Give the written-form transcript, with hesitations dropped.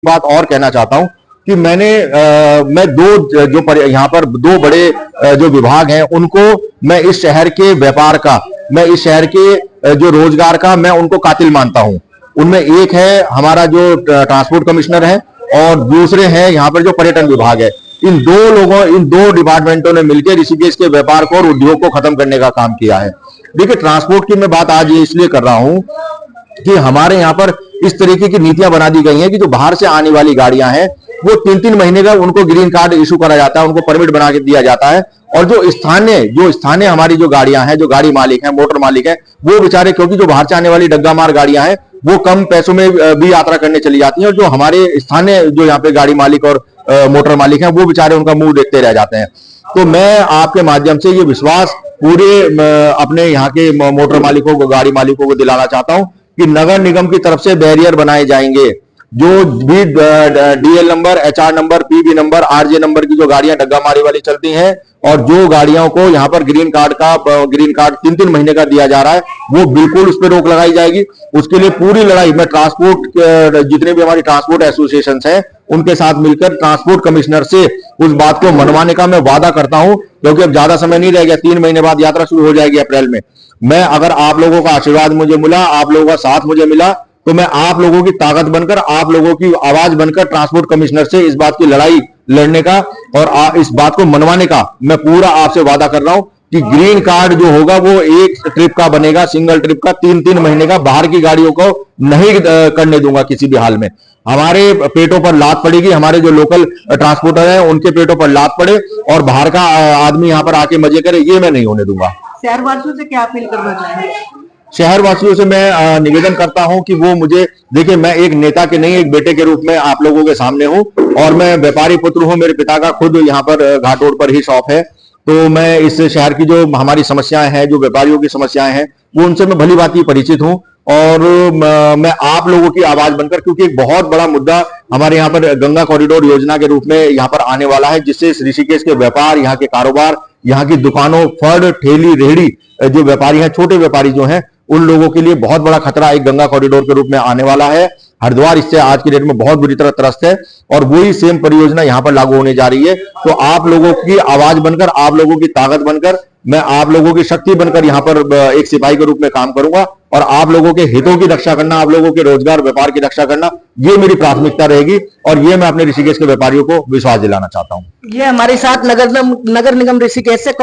बात और कहना चाहता हूं कि मैं यहाँ पर दो बड़े जो विभाग हैं उनको मैं इस शहर के व्यापार का, मैं इस शहर के जो रोजगार का मैं उनको कातिल मानता हूं। उनमें एक है हमारा जो ट्रांसपोर्ट कमिश्नर है और दूसरे हैं यहाँ पर जो पर्यटन विभाग है। इन दो डिपार्टमेंटों ने मिलकर ऋषिकेश के व्यापार को और उद्योग को खत्म करने का काम किया है। देखिए, ट्रांसपोर्ट की मैं बात आज ये इसलिए कर रहा हूं कि हमारे यहाँ पर इस तरीके की नीतियां बना दी गई हैं कि जो बाहर से आने वाली गाड़ियां हैं वो 3-3 महीने का उनको ग्रीन कार्ड इशू करा जाता है, उनको परमिट बना के दिया जाता है। और जो स्थानीय हमारी जो गाड़ियां हैं, जो गाड़ी मालिक हैं, मोटर मालिक हैं, वो बेचारे, क्योंकि जो बाहर से आने वाली डग्गा मार गाड़ियां हैं वो कम पैसों में भी यात्रा करने चली जाती हैं, और जो हमारे स्थानीय जो यहाँ पे गाड़ी मालिक और मोटर मालिक हैं वो बेचारे उनका मुंह देखते रह जाते हैं। तो मैं आपके माध्यम से ये विश्वास पूरे अपने यहाँ के मोटर मालिकों को, गाड़ी मालिकों को दिलाना चाहता हूं कि नगर निगम की तरफ से बैरियर बनाए जाएंगे। जो भी DL number, HR number, PB number, RJ number की जो गाड़ियां डग्गा मारी वाली चलती हैं और जो गाड़ियों को यहाँ पर ग्रीन कार्ड 3-3 महीने का दिया जा रहा है, वो बिल्कुल उस पर रोक लगाई जाएगी। उसके लिए पूरी लड़ाई मैं जितने भी हमारी ट्रांसपोर्ट एसोसिएशन हैं उनके साथ मिलकर ट्रांसपोर्ट कमिश्नर से उस बात को मनवाने का मैं वादा करता हूं, क्योंकि अब ज्यादा समय नहीं रह गया, 3 महीने बाद यात्रा शुरू हो जाएगी अप्रैल में। मैं, अगर आप लोगों का आशीर्वाद मुझे मिला, आप लोगों का साथ मुझे मिला, तो मैं आप लोगों की ताकत बनकर, आप लोगों की आवाज बनकर ट्रांसपोर्ट कमिश्नर से इस बात की लड़ाई लड़ने का और इस बात को मनवाने का मैं पूरा आपसे वादा कर रहा हूं कि ग्रीन कार्ड जो होगा वो एक ट्रिप का बनेगा, सिंगल ट्रिप का, 3-3 महीने का। बाहर की गाड़ियों को नहीं करने दूंगा किसी भी हाल में। हमारे पेटों पर लात पड़ेगी, हमारे जो लोकल ट्रांसपोर्टर हैं उनके पेटों पर लात पड़े और बाहर का आदमी यहाँ पर आके मजे करे, ये मैं नहीं होने दूंगा। शहरवासियों से क्या अपील करना चाहेंगे? शहरवासियों से मैं निवेदन करता हूं कि वो मुझे, देखिए, मैं एक नेता के नहीं, एक बेटे के रूप में आप लोगों के सामने हूं और मैं व्यापारी पुत्र हूं। मेरे पिता का खुद यहाँ पर घाट रोड पर ही शॉप है। तो मैं इस शहर की जो हमारी समस्याएं हैं, जो व्यापारियों की समस्याएं हैं, वो उनसे मैं भली भांति परिचित हूं। और मैं आप लोगों की आवाज बनकर, क्योंकि एक बहुत बड़ा मुद्दा हमारे यहाँ पर गंगा कॉरिडोर योजना के रूप में यहाँ पर आने वाला है, जिससे ऋषिकेश के व्यापार, यहाँ के कारोबार, यहाँ की दुकानों, फड़, ठेली, रेहड़ी जो व्यापारी हैं, छोटे व्यापारी जो हैं, उन लोगों के लिए बहुत बड़ा खतरा एक गंगा कॉरिडोर के रूप में आने वाला है। हरिद्वार इससे आज की डेट में बहुत बुरी तरह त्रस्त है और वही सेम परियोजना यहाँ पर लागू होने जा रही है। तो आप लोगों की आवाज बनकर, आप लोगों की ताकत बनकर, मैं आप लोगों की शक्ति बनकर यहाँ पर एक सिपाही के रूप में काम करूंगा और आप लोगों के हितों की रक्षा करना, आप लोगों के रोजगार, व्यापार की रक्षा करना, ये मेरी प्राथमिकता रहेगी और ये मैं अपने ऋषिकेश के व्यापारियों को विश्वास दिलाना चाहता हूँ। ये हमारे साथ नगर निगम ऋषिकेश से